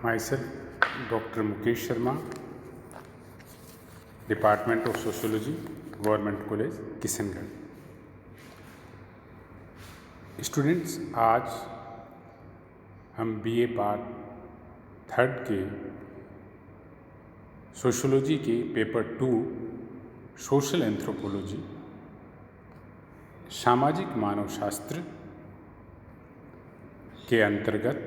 Myself, Dr. Mukesh Sharma, Department of Sociology, Government College, Kishangarh. Students, आज हम BA part 3 के sociology के paper 2 social anthropology सामाजिक मानवशास्त्र के अंतर्गत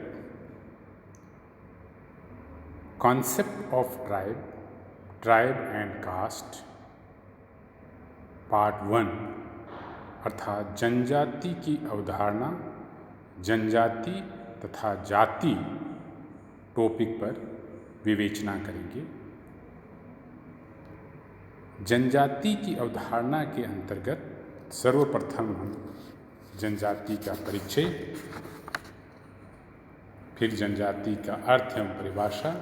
concept of tribe and caste part 1 अर्थात जनजाति की अवधारणा, जनजाति तथा जाति टॉपिक पर विवेचना करेंगे। जनजाति की अवधारणा के अंतर्गत सर्वप्रथम हम जनजाति का परिचय, फिर जनजाति का अर्थ एवं परिभाषा,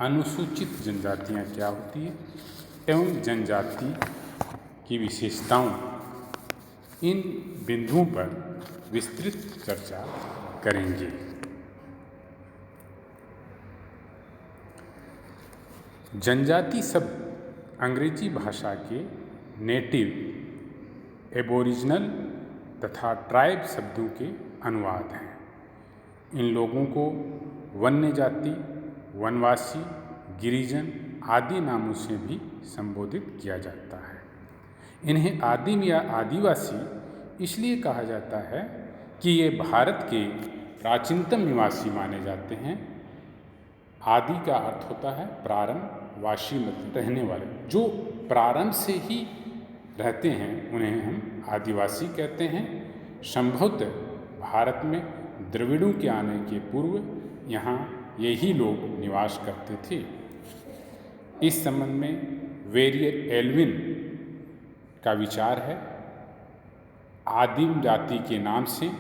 अनुसूचित जनजातियाँ क्या होती हैं एवं जनजाति की विशेषताओं, इन बिंदुओं पर विस्तृत चर्चा करेंगे। जनजाति शब्द अंग्रेजी भाषा के नेटिव, एबोरिजिनल तथा ट्राइब शब्दों के अनुवाद हैं। इन लोगों को वन्य जाति, वनवासी, गिरिजन आदि नामों से भी संबोधित किया जाता है। इन्हें आदिम या आदिवासी इसलिए कहा जाता है कि ये भारत के प्राचीनतम निवासी माने जाते हैं। आदि का अर्थ होता है प्रारंभ, वासी मतलब रहने वाले, जो प्रारंभ से ही रहते हैं उन्हें हम आदिवासी कहते हैं। संभवतः भारत में द्रविड़ों के आने के पूर्व यहाँ यही लोग निवास करते थे। इस संबंध में वेरियर एल्विन का विचार है, आदिम जाति के नाम से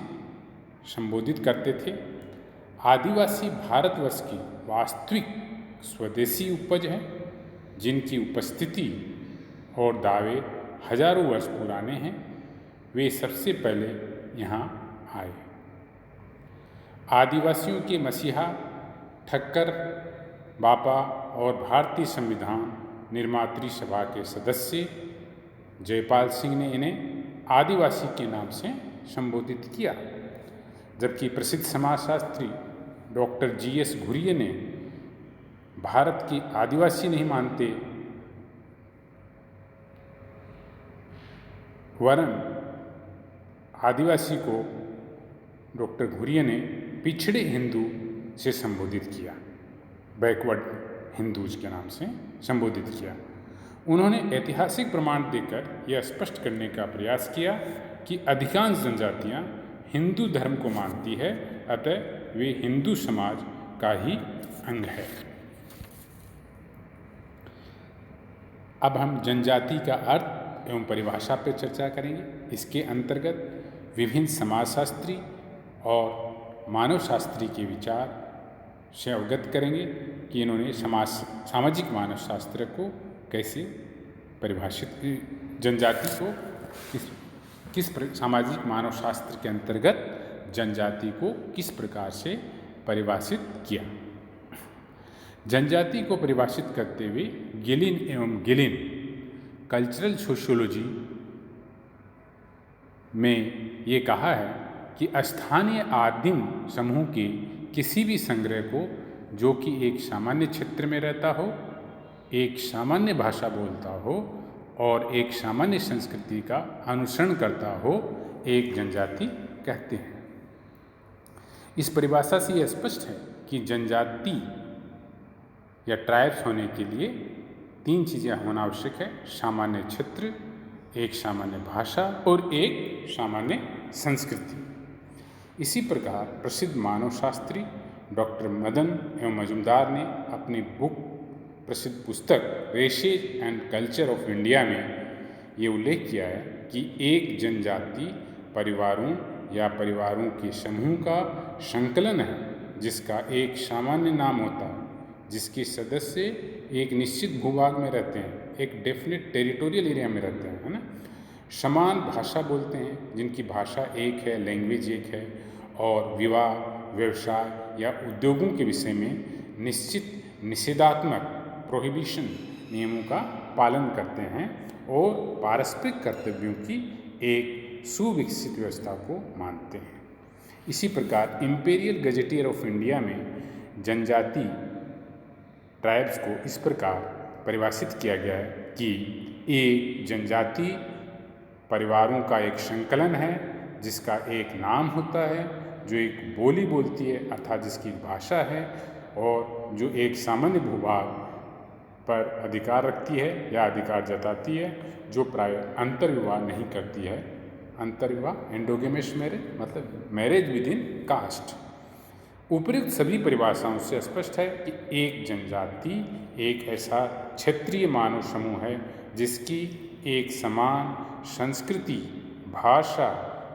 संबोधित करते थे। आदिवासी भारतवर्ष की वास्तविक स्वदेशी उपज है, जिनकी उपस्थिति और दावे हजारों वर्ष पुराने हैं। वे सबसे पहले यहाँ आए। आदिवासियों के मसीहा ठक्कर बापा और भारतीय संविधान निर्मात्री सभा के सदस्य जयपाल सिंह ने इन्हें आदिवासी के नाम से संबोधित किया, जबकि प्रसिद्ध समाजशास्त्री डॉक्टर जी.एस. घुरिये ने भारत की आदिवासी नहीं मानते, वरन आदिवासी को डॉक्टर घुरिये ने पिछड़े हिंदू से संबोधित किया, बैकवर्ड हिंदूज के नाम से संबोधित किया। उन्होंने ऐतिहासिक प्रमाण देकर यह स्पष्ट करने का प्रयास किया कि अधिकांश जनजातियां हिंदू धर्म को मानती है, अतः वे हिंदू समाज का ही अंग है। अब हम जनजाति का अर्थ एवं परिभाषा पर चर्चा करेंगे। इसके अंतर्गत विभिन्न समाजशास्त्री और मानवशास्त्री के विचार से अवगत करेंगे कि इन्होंने सामाजिक मानवशास्त्र को कैसे परिभाषित, जनजाति को किस सामाजिक मानवशास्त्र के अंतर्गत जनजाति को किस प्रकार से परिभाषित किया। जनजाति को परिभाषित करते हुए गिलिन एवं गिलिन कल्चरल सोशियोलॉजी में ये कहा है कि स्थानीय आदिम समूह के किसी भी संग्रह को, जो कि एक सामान्य क्षेत्र में रहता हो, एक सामान्य भाषा बोलता हो और एक सामान्य संस्कृति का अनुसरण करता हो, एक जनजाति कहते हैं। इस परिभाषा से यह स्पष्ट है कि जनजाति या ट्राइब्स होने के लिए 3 चीज़ें होना आवश्यक है: सामान्य क्षेत्र, एक सामान्य भाषा और एक सामान्य संस्कृति। इसी प्रकार प्रसिद्ध मानवशास्त्री डॉक्टर मदन एवं मजुमदार ने अपनी प्रसिद्ध पुस्तक races and culture of India में ये उल्लेख किया है कि एक जनजाति परिवारों या परिवारों के समूह का संकलन है, जिसका एक सामान्य नाम होता है, जिसके सदस्य एक निश्चित भूभाग में रहते हैं, एक डेफिनेट टेरिटोरियल एरिया में रहते हैं, है ना। समान भाषा बोलते हैं, जिनकी भाषा एक है, लैंग्वेज एक है, और विवाह, व्यवसाय या उद्योगों के विषय में निश्चित निषेधात्मक प्रोहिबिशन नियमों का पालन करते हैं और पारस्परिक कर्तव्यों की एक सुविकसित व्यवस्था को मानते हैं। इसी प्रकार इंपीरियल गजेटियर ऑफ इंडिया में जनजाति ट्राइब्स को इस प्रकार परिभाषित किया गया है कि एक जनजाति परिवारों का एक संकलन है जिसका एक नाम होता है, जो एक बोली बोलती है अर्थात जिसकी भाषा है, और जो एक सामान्य भूभाग पर अधिकार रखती है या अधिकार जताती है, जो प्राय अंतर्विवाह नहीं करती है। अंतर्विवाह एंडोगेमस मैरिज मतलब मैरिज विद इन कास्ट। उपयुक्त सभी परिभाषाओं से स्पष्ट है कि एक जनजाति एक ऐसा क्षेत्रीय मानव समूह है जिसकी एक समान संस्कृति, भाषा,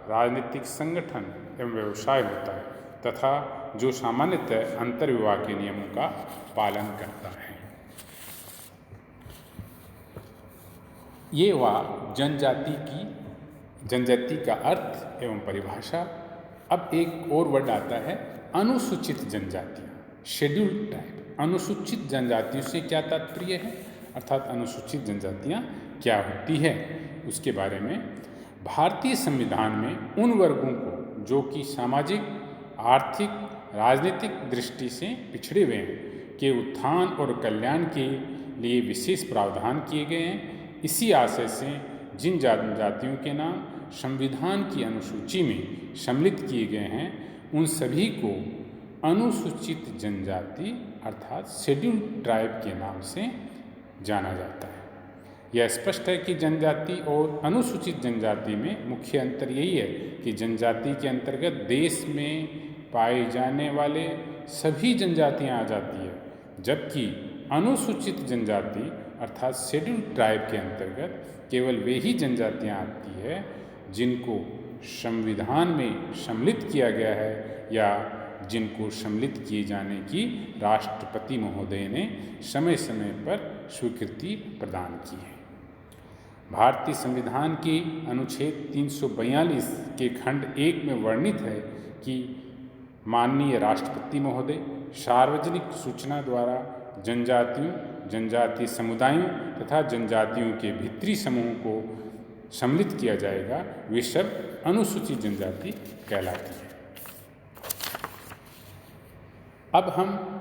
राजनीतिक संगठन एवं व्यवसाय होता है तथा जो सामान्यतः अंतर्विवाह के नियमों का पालन करता है। ये हुआ जनजाति का अर्थ एवं परिभाषा। अब एक और वर्ड आता है अनुसूचित जनजातियाँ, शेड्यूल्ड ट्राइब। अनुसूचित जनजातियों से क्या तात्पर्य है अर्थात अनुसूचित जनजातियाँ क्या होती है, उसके बारे में भारतीय संविधान में उन वर्गों को जो कि सामाजिक, आर्थिक, राजनीतिक दृष्टि से पिछड़े हुए हैं के उत्थान और कल्याण के लिए विशेष प्रावधान किए गए हैं। इसी आशय से जिन जनजातियों के नाम संविधान की अनुसूची में सम्मिलित किए गए हैं उन सभी को अनुसूचित जनजाति अर्थात शेड्यूल्ड ट्राइब के नाम से जाना जाता है। यह स्पष्ट है कि जनजाति और अनुसूचित जनजाति में मुख्य अंतर यही है कि जनजाति के अंतर्गत देश में पाए जाने वाले सभी जनजातियां आ जाती है, जबकि अनुसूचित जनजाति अर्थात शेड्यूल्ड ट्राइब के अंतर्गत केवल वे ही जनजातियां आती है जिनको संविधान में सम्मिलित किया गया है या जिनको सम्मिलित किए जाने की राष्ट्रपति महोदय ने समय समय पर स्वीकृति प्रदान की है। भारतीय संविधान के अनुच्छेद 342 के खंड 1 में वर्णित है कि माननीय राष्ट्रपति महोदय सार्वजनिक सूचना द्वारा जनजातियों, जनजातीय समुदायों तथा जनजातियों के भीतरी समूहों को सम्मिलित किया जाएगा, वे सब अनुसूचित जनजाति कहलाती है। अब हम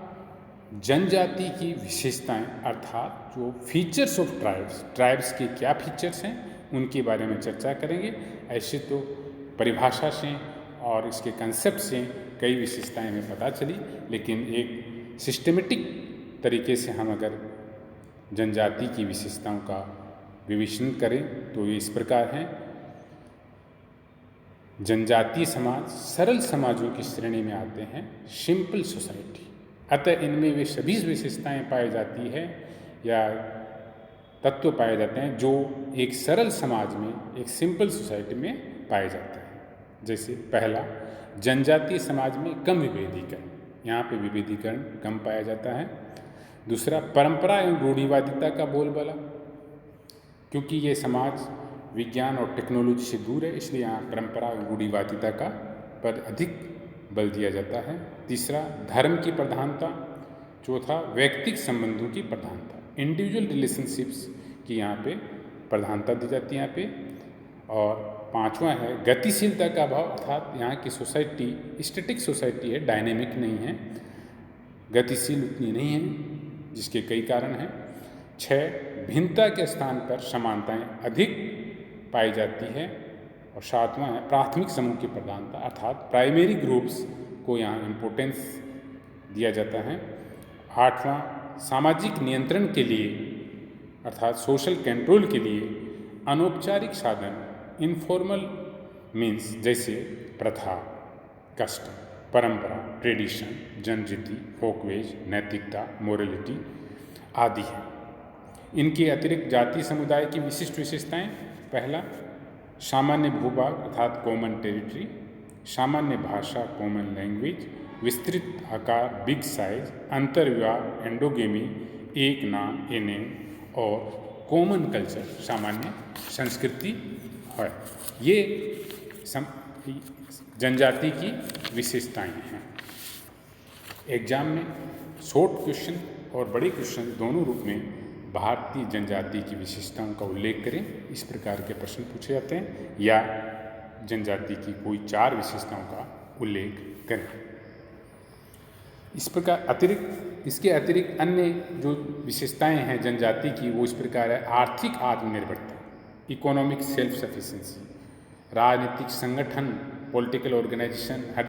जनजाति की विशेषताएं अर्थात जो फीचर्स ऑफ ट्राइब्स के क्या फीचर्स हैं उनके बारे में चर्चा करेंगे। ऐसे तो परिभाषा से और इसके कंसेप्ट से कई विशेषताएं हमें पता चली, लेकिन एक सिस्टमेटिक तरीके से हम अगर जनजाति की विशेषताओं का विवेचन करें तो ये इस प्रकार हैं। जनजातीय समाज सरल समाजों की श्रेणी में आते हैं, सिंपल सोसाइटी। अतः इनमें वे सभी विशेषताएं पाई जाती है या तत्व पाए जाते हैं जो एक सरल समाज में, एक सिंपल सोसाइटी में पाए जाते हैं। जैसे पहला, जनजातीय समाज में कम विभेदीकरण, यहाँ पे विभेदीकरण कम पाया जाता है। दूसरा, परंपरा एवं रूढ़िवादिता का बोलबाला, क्योंकि ये समाज विज्ञान और टेक्नोलॉजी से दूर है, इसलिए यहाँ परंपरा और रूढ़िवादिता का पर अधिक बल दिया जाता है। तीसरा, धर्म की प्रधानता। चौथा, व्यक्तिगत संबंधों की प्रधानता, इंडिविजुअल रिलेशनशिप्स की यहाँ पे प्रधानता दी जाती है यहाँ पे। और पांचवा है गतिशीलता का अभाव, अर्थात यहाँ की सोसाइटी स्टैटिक सोसाइटी है, डायनेमिक नहीं है, गतिशील उतनी नहीं है, जिसके कई कारण हैं। 6, भिन्नता के स्थान पर समानताएं अधिक पाई जाती है। और 7वां है प्राथमिक समूह की प्रधानता, अर्थात प्राइमरी ग्रुप्स को यहाँ इम्पोर्टेंस दिया जाता है। 8वां, सामाजिक नियंत्रण के लिए अर्थात सोशल कंट्रोल के लिए अनौपचारिक साधन इनफॉर्मल मीन्स जैसे प्रथा, कस्टम, परंपरा, ट्रेडिशन, जनरीति, फोकवेज, नैतिकता, मोरलिटी आदि हैं। इनके अतिरिक्त जाति समुदाय की विशिष्ट विशेषताएं। पहला, सामान्य भूभाग अर्थात कॉमन टेरिटरी, सामान्य भाषा कॉमन लैंग्वेज, विस्तृत आकार बिग साइज, अंतर्विवाह एंडोगेमी, एक नाम ए नेम, और कॉमन कल्चर सामान्य संस्कृति है। ये जनजाति की विशेषताएं हैं। एग्ज़ाम में शॉर्ट क्वेश्चन और बड़े क्वेश्चन दोनों रूप में भारतीय जनजाति की विशेषताओं का उल्लेख करें, इस प्रकार के प्रश्न पूछे जाते हैं, या जनजाति की कोई 4 विशेषताओं का उल्लेख करें। इस प्रकार इसके अतिरिक्त अन्य जो विशेषताएं हैं जनजाति की, वो इस प्रकार है: आर्थिक आत्मनिर्भरता, इकोनॉमिक सेल्फ सफिशिएंसी, राजनीतिक संगठन, पॉलिटिकल ऑर्गेनाइजेशन,